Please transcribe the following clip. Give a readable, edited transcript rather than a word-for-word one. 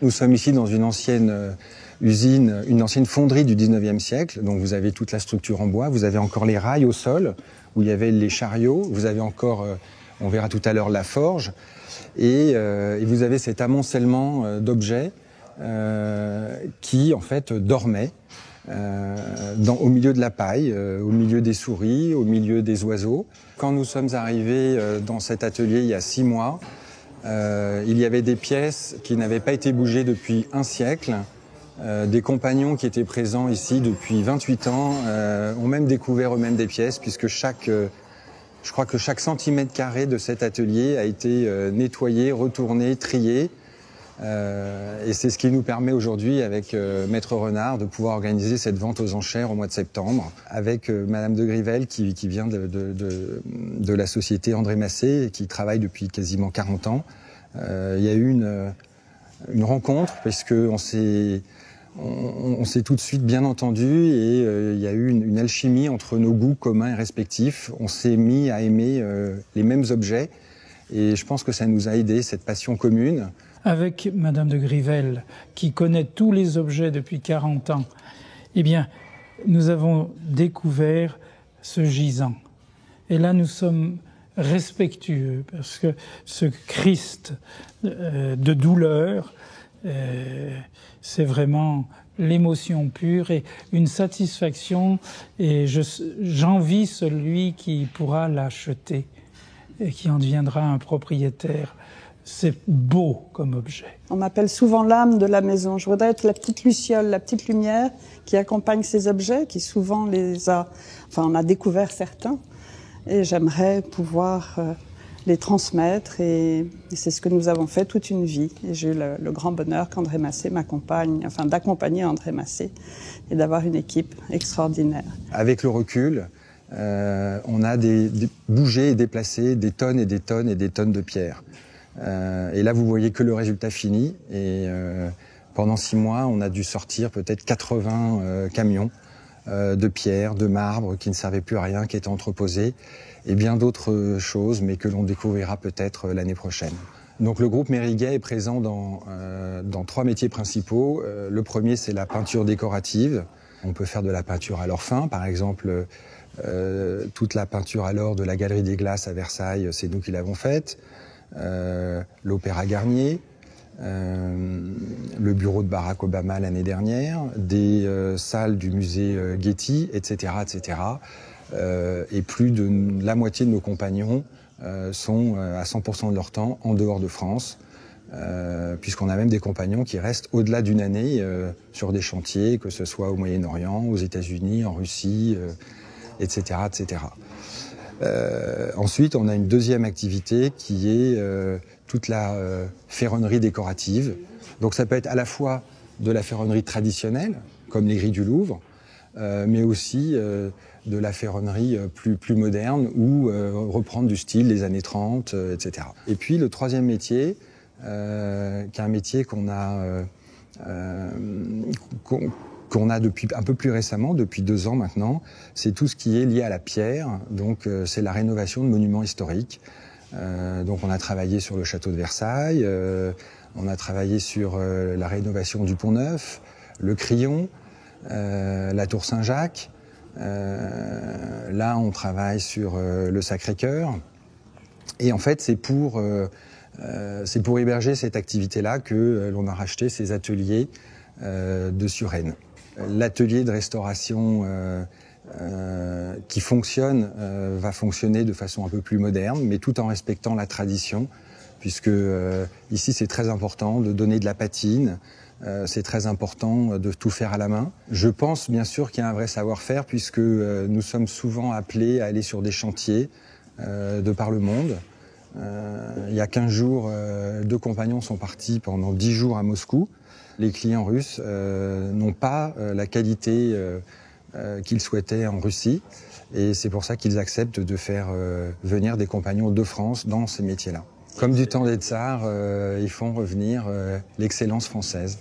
Nous sommes ici dans une ancienne usine, une ancienne fonderie du 19e siècle. Donc vous avez toute la structure en bois, vous avez encore les rails au sol, où il y avait les chariots, vous avez encore, on verra tout à l'heure, la forge, et vous avez cet amoncellement d'objets qui en fait dormaient au milieu de la paille, au milieu des souris, au milieu des oiseaux. Quand nous sommes arrivés dans cet atelier il y a 6 mois, il y avait des pièces qui n'avaient pas été bougées depuis un siècle. Des compagnons qui étaient présents ici depuis 28 ans ont même découvert eux-mêmes des pièces, puisque je crois que chaque centimètre carré de cet atelier a été nettoyé, retourné, trié. Et c'est ce qui nous permet aujourd'hui, avec Maître Renard, de pouvoir organiser cette vente aux enchères au mois de septembre, avec Madame de Grivel qui vient de la société André Massé, et qui travaille depuis quasiment 40 ans. Il y a eu une rencontre, parce qu'on s'est tout de suite bien entendu, et il y a eu une alchimie entre nos goûts communs et respectifs. On s'est mis à aimer les mêmes objets, et je pense que ça nous a aidés, cette passion commune. Avec Madame de Grivel, qui connaît tous les objets depuis 40 ans, eh bien, nous avons découvert ce gisant. Et là, nous sommes respectueux, parce que ce Christ de douleur, c'est vraiment l'émotion pure et une satisfaction, et j'envie celui qui pourra l'acheter et qui en deviendra un propriétaire. C'est beau comme objet. On m'appelle souvent l'âme de la maison. Je voudrais être la petite luciole, la petite lumière qui accompagne ces objets, qui souvent on a découvert certains, et j'aimerais pouvoir les transmettre, et c'est ce que nous avons fait toute une vie. Et j'ai eu le grand bonheur qu'André Massé m'accompagne, d'accompagner André Massé et d'avoir une équipe extraordinaire. Avec le recul, on a bougé et déplacé des tonnes et des tonnes et des tonnes de pierres. Et là, vous voyez que le résultat fini. Et pendant 6 mois, on a dû sortir peut-être 80 camions de pierres, de marbre qui ne servaient plus à rien, qui étaient entreposés, et bien d'autres choses, mais que l'on découvrira peut-être l'année prochaine. Donc le groupe Mériguet est présent dans 3 métiers principaux. Le premier, c'est la peinture décorative. On peut faire de la peinture à l'or fin, par exemple. Toute la peinture à l'or de la Galerie des Glaces à Versailles, c'est nous qui l'avons faite. L'Opéra Garnier, le bureau de Barack Obama l'année dernière, des salles du musée Getty, etc., etc. Et plus de la moitié de nos compagnons sont à 100% de leur temps en dehors de France, puisqu'on a même des compagnons qui restent au-delà d'une année sur des chantiers, que ce soit au Moyen-Orient, aux États-Unis, en Russie, etc., etc. Ensuite, on a une deuxième activité qui est toute la ferronnerie décorative. Donc ça peut être à la fois de la ferronnerie traditionnelle, comme les grilles du Louvre, mais aussi de la ferronnerie plus moderne, ou reprendre du style des années 30, etc. Et puis le troisième métier, qui est un métier qu'on a depuis un peu plus récemment, depuis 2 ans maintenant, c'est tout ce qui est lié à la pierre. Donc c'est la rénovation de monuments historiques. Donc on a travaillé sur le château de Versailles, on a travaillé sur la rénovation du Pont-Neuf, le Crillon, la Tour Saint-Jacques. Là on travaille sur le Sacré-Cœur. Et en fait c'est pour héberger cette activité-là que l'on a racheté ces ateliers de Suresnes. L'atelier de restauration qui fonctionne va fonctionner de façon un peu plus moderne, mais tout en respectant la tradition, puisque ici c'est très important de donner de la patine, c'est très important de tout faire à la main. Je pense bien sûr qu'il y a un vrai savoir-faire, puisque nous sommes souvent appelés à aller sur des chantiers de par le monde. Il y a 15 jours, 2 compagnons sont partis pendant 10 jours à Moscou. Les clients russes n'ont pas la qualité qu'ils souhaitaient en Russie, et c'est pour ça qu'ils acceptent de faire venir des compagnons de France dans ces métiers-là. Comme du temps des tsars, ils font revenir l'excellence française.